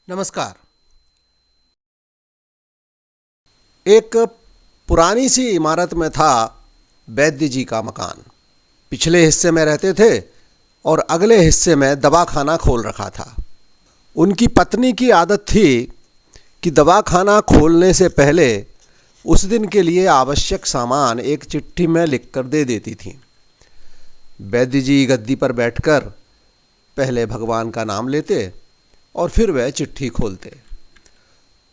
नमस्कार। एक पुरानी सी इमारत में था वैद्य जी का मकान। पिछले हिस्से में रहते थे और अगले हिस्से में दवाखाना खोल रखा था। उनकी पत्नी की आदत थी कि दवाखाना खोलने से पहले उस दिन के लिए आवश्यक सामान एक चिट्ठी में लिखकर दे देती थी। वैद्य जी गद्दी पर बैठकर पहले भगवान का नाम लेते और फिर वह चिट्ठी खोलते।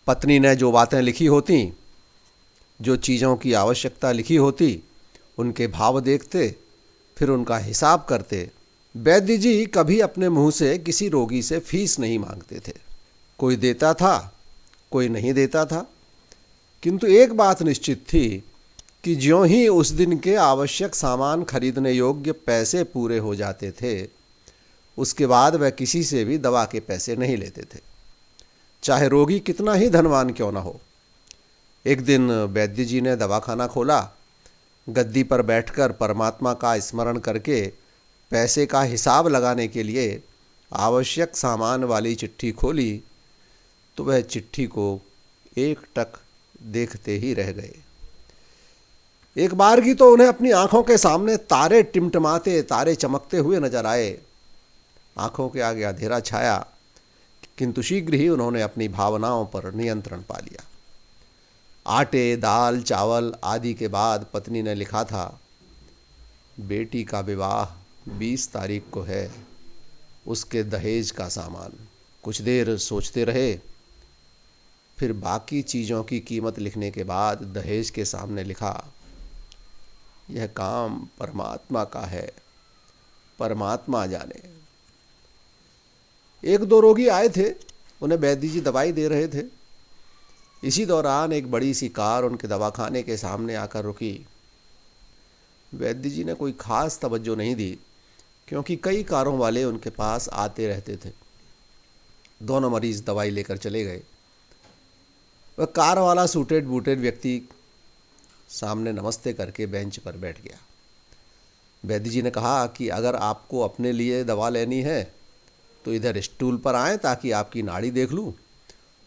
पत्नी ने जो बातें लिखी होती, जो चीज़ों की आवश्यकता लिखी होती, उनके भाव देखते, फिर उनका हिसाब करते। वैद्य जी कभी अपने मुंह से किसी रोगी से फीस नहीं मांगते थे। कोई देता था, कोई नहीं देता था, किंतु एक बात निश्चित थी कि ज्यों ही उस दिन के आवश्यक सामान खरीदने योग्य पैसे पूरे हो जाते थे, उसके बाद वह किसी से भी दवा के पैसे नहीं लेते थे, चाहे रोगी कितना ही धनवान क्यों न हो। एक दिन वैद्य जी ने दवाखाना खोला। गद्दी पर बैठकर परमात्मा का स्मरण करके पैसे का हिसाब लगाने के लिए आवश्यक सामान वाली चिट्ठी खोली तो वह चिट्ठी को एकटक देखते ही रह गए। एक बार की तो उन्हें अपनी आंखों के सामने तारे टिमटिमाते, तारे चमकते हुए नजर आए। आंखों के आगे अंधेरा छाया, किंतु शीघ्र ही उन्होंने अपनी भावनाओं पर नियंत्रण पा लिया। आटे, दाल, चावल आदि के बाद पत्नी ने लिखा था, बेटी का विवाह 20 तारीख को है, उसके दहेज का सामान। कुछ देर सोचते रहे, फिर बाकी चीज़ों की कीमत लिखने के बाद दहेज के सामने लिखा, यह काम परमात्मा का है, परमात्मा जाने। एक दो रोगी आए थे, उन्हें वैद्य जी दवाई दे रहे थे। इसी दौरान एक बड़ी सी कार उनके दवाखाने के सामने आकर रुकी। वैद्य जी ने कोई खास तवज्जो नहीं दी, क्योंकि कई कारों वाले उनके पास आते रहते थे। दोनों मरीज दवाई लेकर चले गए। वह कार वाला सूटेड बूटेड व्यक्ति सामने नमस्ते करके बेंच पर बैठ गया। वैद्य जी ने कहा कि अगर आपको अपने लिए दवा लेनी है तो इधर स्टूल पर आएं ताकि आपकी नाड़ी देख लूं,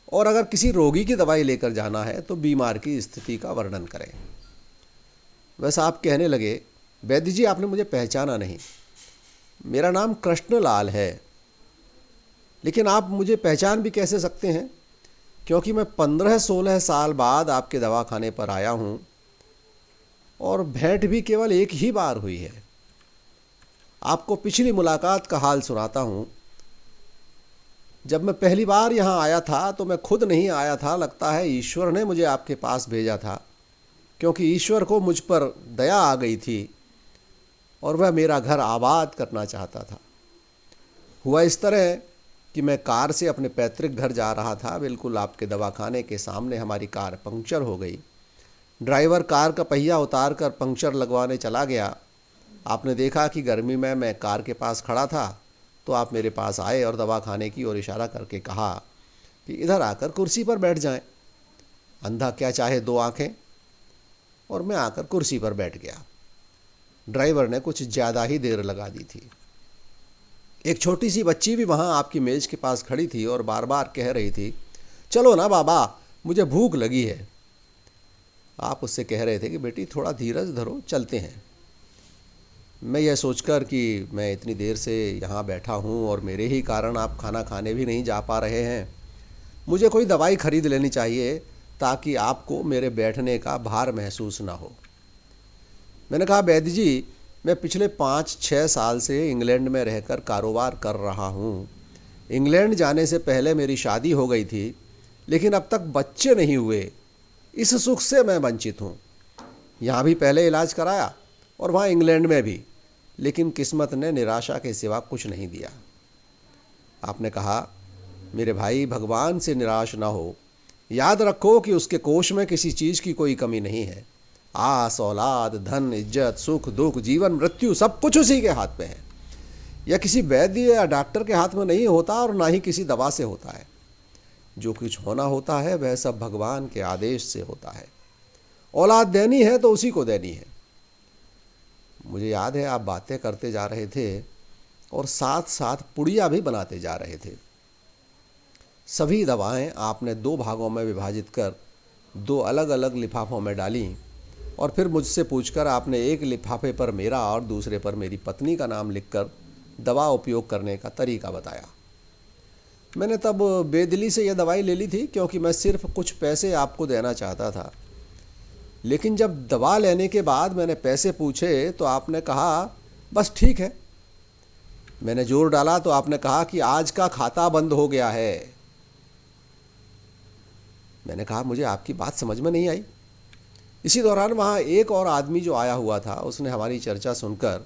और अगर किसी रोगी की दवाई लेकर जाना है तो बीमार की स्थिति का वर्णन करें। वह साहब कहने लगे, वैद्य जी आपने मुझे पहचाना नहीं, मेरा नाम कृष्णलाल है। लेकिन आप मुझे पहचान भी कैसे सकते हैं, क्योंकि मैं 15-16 साल बाद आपके दवाखाने पर आया हूं और भेंट भी केवल एक ही बार हुई है। आपको पिछली मुलाकात का हाल सुनाता हूं। जब मैं पहली बार यहां आया था तो मैं खुद नहीं आया था, लगता है ईश्वर ने मुझे आपके पास भेजा था, क्योंकि ईश्वर को मुझ पर दया आ गई थी और वह मेरा घर आबाद करना चाहता था। हुआ इस तरह कि मैं कार से अपने पैतृक घर जा रहा था। बिल्कुल आपके दवाखाने के सामने हमारी कार पंक्चर हो गई। ड्राइवर कार का पहिया उतार कर पंक्चर लगवाने चला गया। आपने देखा कि गर्मी में मैं कार के पास खड़ा था, तो आप मेरे पास आए और दवाखाने की ओर इशारा करके कहा कि इधर आकर कुर्सी पर बैठ जाएं। अंधा क्या चाहे दो आंखें, और मैं आकर कुर्सी पर बैठ गया। ड्राइवर ने कुछ ज़्यादा ही देर लगा दी थी। एक छोटी सी बच्ची भी वहाँ आपकी मेज के पास खड़ी थी और बार बार कह रही थी, चलो ना बाबा, मुझे भूख लगी है। आप उससे कह रहे थे कि बेटी थोड़ा धीरज धरो, चलते हैं। मैं यह सोचकर कि मैं इतनी देर से यहाँ बैठा हूँ और मेरे ही कारण आप खाना खाने भी नहीं जा पा रहे हैं, मुझे कोई दवाई खरीद लेनी चाहिए ताकि आपको मेरे बैठने का भार महसूस ना हो। मैंने कहा, वैद्य जी, मैं पिछले 5-6 साल से इंग्लैंड में रहकर कारोबार कर रहा हूँ। इंग्लैंड जाने से पहले मेरी शादी हो गई थी, लेकिन अब तक बच्चे नहीं हुए। इस सुख से मैं वंचित हूँ। यहाँ भी पहले इलाज कराया और वहाँ इंग्लैंड में भी, लेकिन किस्मत ने निराशा के सिवा कुछ नहीं दिया। आपने कहा, मेरे भाई, भगवान से निराश ना हो। याद रखो कि उसके कोष में किसी चीज़ की कोई कमी नहीं है। आस, औलाद, धन, इज्जत, सुख, दुख, जीवन, मृत्यु, सब कुछ उसी के हाथ में है। यह किसी वैद्य या डॉक्टर के हाथ में नहीं होता और ना ही किसी दवा से होता है। जो कुछ होना होता है वह सब भगवान के आदेश से होता है। औलाद देनी है तो उसी को देनी है। मुझे याद है आप बातें करते जा रहे थे और साथ साथ पुड़िया भी बनाते जा रहे थे। सभी दवाएं आपने 2 भागों में विभाजित कर 2 अलग अलग लिफाफों में डाली और फिर मुझसे पूछकर आपने एक लिफाफे पर मेरा और दूसरे पर मेरी पत्नी का नाम लिखकर दवा उपयोग करने का तरीका बताया। मैंने तब बेदिली से यह दवाई ले ली थी क्योंकि मैं सिर्फ कुछ पैसे आपको देना चाहता था, लेकिन जब दवा लेने के बाद मैंने पैसे पूछे तो आपने कहा बस ठीक है। मैंने जोर डाला तो आपने कहा कि आज का खाता बंद हो गया है। मैंने कहा मुझे आपकी बात समझ में नहीं आई। इसी दौरान वहाँ एक और आदमी जो आया हुआ था उसने हमारी चर्चा सुनकर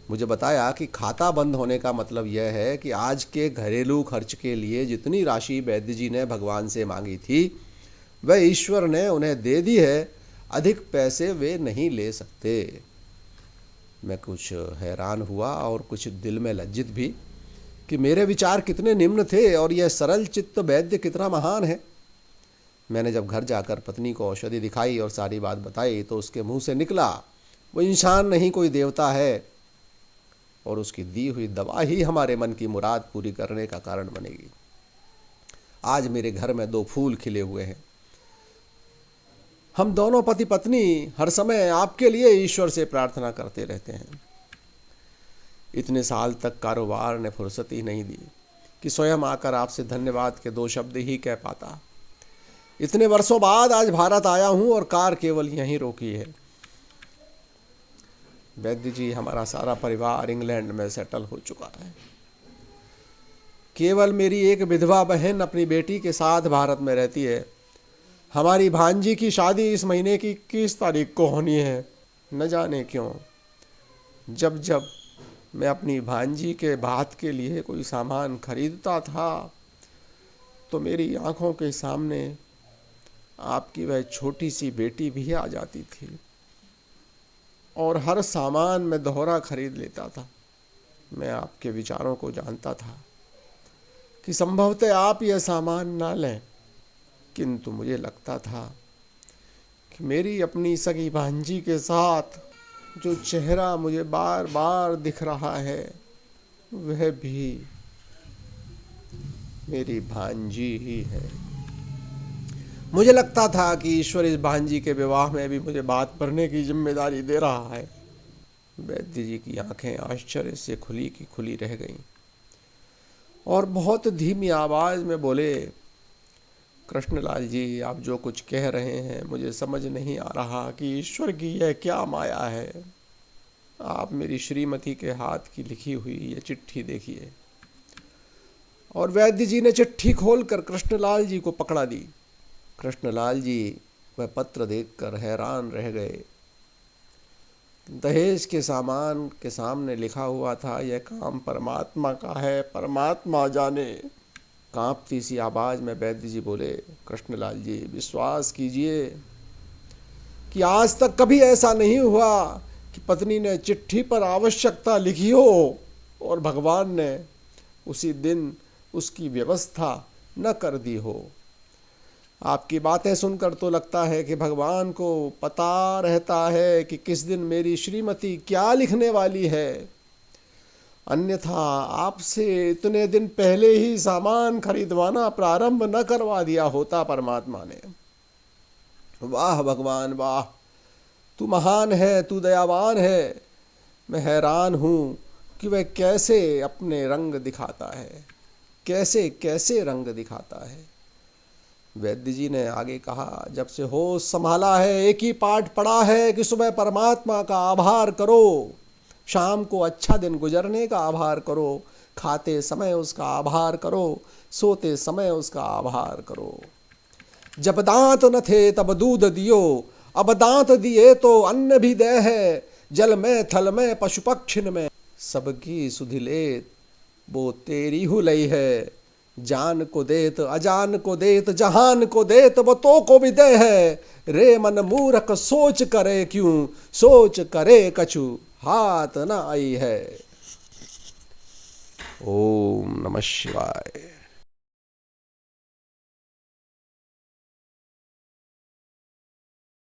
मुझे बताया कि खाता बंद होने का मतलब यह है कि आज के घरेलू खर्च के लिए जितनी राशि वैद्य जी ने भगवान से मांगी थी वह ईश्वर ने उन्हें दे दी है, अधिक पैसे वे नहीं ले सकते। मैं कुछ हैरान हुआ और कुछ दिल में लज्जित भी कि मेरे विचार कितने निम्न थे और यह सरल चित्त वैद्य कितना महान है। मैंने जब घर जाकर पत्नी को औषधि दिखाई और सारी बात बताई तो उसके मुंह से निकला वो इंसान नहीं कोई देवता है और उसकी दी हुई दवा ही हमारे मन की मुराद पूरी करने का कारण बनेगी। आज मेरे घर में 2 फूल खिले हुए हैं। हम दोनों पति पत्नी हर समय आपके लिए ईश्वर से प्रार्थना करते रहते हैं। इतने साल तक कारोबार ने फुर्सत ही नहीं दी कि स्वयं आकर आपसे धन्यवाद के 2 शब्द ही कह पाता। इतने वर्षों बाद आज भारत आया हूं और कार केवल यहीं रोकी है। वैद्य जी, हमारा सारा परिवार इंग्लैंड में सेटल हो चुका है। केवल मेरी एक विधवा बहन अपनी बेटी के साथ भारत में रहती है। हमारी भांजी की शादी इस महीने की 21 तारीख को होनी है। न जाने क्यों जब जब मैं अपनी भांजी के बात के लिए कोई सामान खरीदता था तो मेरी आंखों के सामने आपकी वह छोटी सी बेटी भी आ जाती थी और हर सामान मैं दोहरा खरीद लेता था। मैं आपके विचारों को जानता था कि संभवतः आप यह सामान ना लें, किंतु मुझे लगता था कि मेरी अपनी सगी भांजी के साथ जो चेहरा मुझे बार बार दिख रहा है वह भी मेरी भांजी ही है। मुझे लगता था कि ईश्वर इस भांजी के विवाह में भी मुझे बात भरने की जिम्मेदारी दे रहा है। वैद्य जी की आंखें आश्चर्य से खुली की खुली रह गईं और बहुत धीमी आवाज में बोले, कृष्णलाल जी, आप जो कुछ कह रहे हैं मुझे समझ नहीं आ रहा कि ईश्वर की यह क्या माया है। आप मेरी श्रीमती के हाथ की लिखी हुई यह चिट्ठी देखिए। और वैद्य जी ने चिट्ठी खोलकर कृष्णलाल जी को पकड़ा दी। कृष्णलाल जी वह पत्र देखकर हैरान रह गए। दहेज के सामान के सामने लिखा हुआ था, यह काम परमात्मा का है, परमात्मा जाने। कांपती सी आवाज में वैद्य जी बोले, कृष्णलाल जी, विश्वास कीजिए कि आज तक कभी ऐसा नहीं हुआ कि पत्नी ने चिट्ठी पर आवश्यकता लिखी हो और भगवान ने उसी दिन उसकी व्यवस्था न कर दी हो। आपकी बातें सुनकर तो लगता है कि भगवान को पता रहता है कि किस दिन मेरी श्रीमती क्या लिखने वाली है, अन्यथा आपसे इतने दिन पहले ही सामान खरीदवाना प्रारंभ न करवा दिया होता परमात्मा ने। वाह भगवान वाह, तू महान है, तू दयावान है। मैं हैरान हूँ कि वह कैसे अपने रंग दिखाता है, कैसे कैसे रंग दिखाता है। वैद्य जी ने आगे कहा, जब से होश संभाला है एक ही पाठ पढ़ा है कि सुबह परमात्मा का आभार करो, शाम को अच्छा दिन गुजरने का आभार करो, खाते समय उसका आभार करो, सोते समय उसका आभार करो। जब दांत न थे तब दूध दियो, अब दांत दिए तो अन्न भी दे है। जल में थल में पशु पक्षिन में सबकी सुधिलेत वो तेरी हुलई है। जान को देत अजान को देत जहान को देत वो तो को भी दे है। रे मन मूर्ख सोच करे क्यों, सोच करे कछु हाथ न आई है। ओम नमः शिवाय।